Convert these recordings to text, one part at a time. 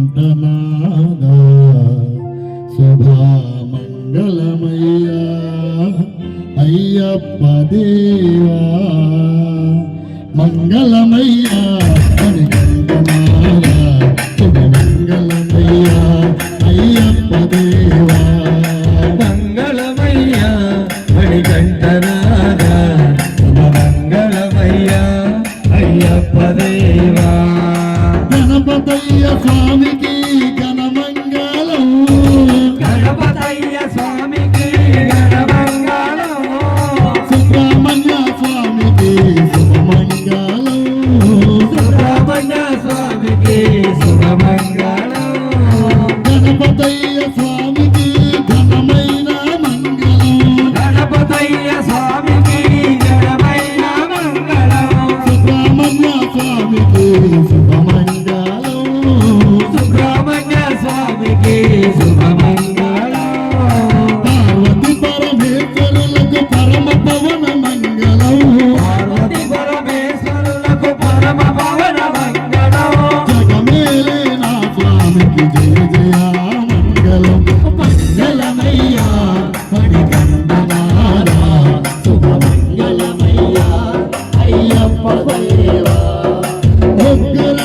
మణికంఠనాదా శుభమంగళమయ్యా అయ్యప్ప దేవా మంగళమయ్యా మణికంఠనాదా శుభమంగళమయ్యా అయ్యప్ప దేవా మంగళమయ్యా మణికంఠనాదా శుభమంగళమయ్యా అయ్యప్ప దేవా గణపతయ్య స్వామికి ఘనమంగళం గణపతయ్య స్వామికి ఘనమంగళం సుబ్రహ్మణ్య స్వామికి శుభమంగళం సుబ్రహ్మణ్య స్వామికి శుభమంగళం గణపతయ్య స్వామికి ఘనమైన మంగళం గణపతయ్య స్వామికి ఘనమైన మంగళం సుబ్రహ్మణ్య స్వామికి శుభమంగళం సుబ్రహ్మణ్య స్వామికి శుభమంగళం పార్వతి పరమేశ్వరులకు పరమ పవన మంగళం పార్వతి పరమేశ్వరులకు పరమ పవన మంగళం జగమేలే నా స్వామికి జయ జయ మంగళం మంగళమయ్యా మణికంఠనాదా శుభమంగళమయ్యా అయ్యప్ప దేవా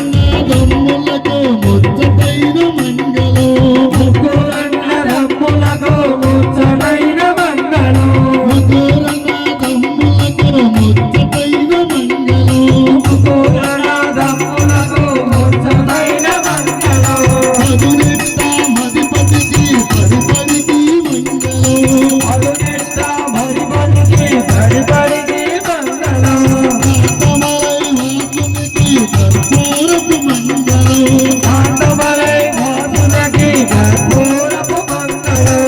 ముగ్గురన్నదమ్ములకు ముచ్చటైన మంగళం ముగ్గురన్నదమ్ములకు ముచ్చటైన మంగళం ముగ్గురన్నదమ్ములకు ముచ్చటైన మంగళం ముగ్గురన్నదమ్ములకు ముచ్చటైన మంగళం పదునెట్ట మదిపతికి పరిపరికి మంగళం అదునెట్ట మరిపరికి పరిపరికి మంగళం కాంతమలై వాసునికి కర్పూరపు మంగళం కాంతమలై వాసునికి కర్పూరపు మంగళం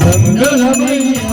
మంగళమయ్యా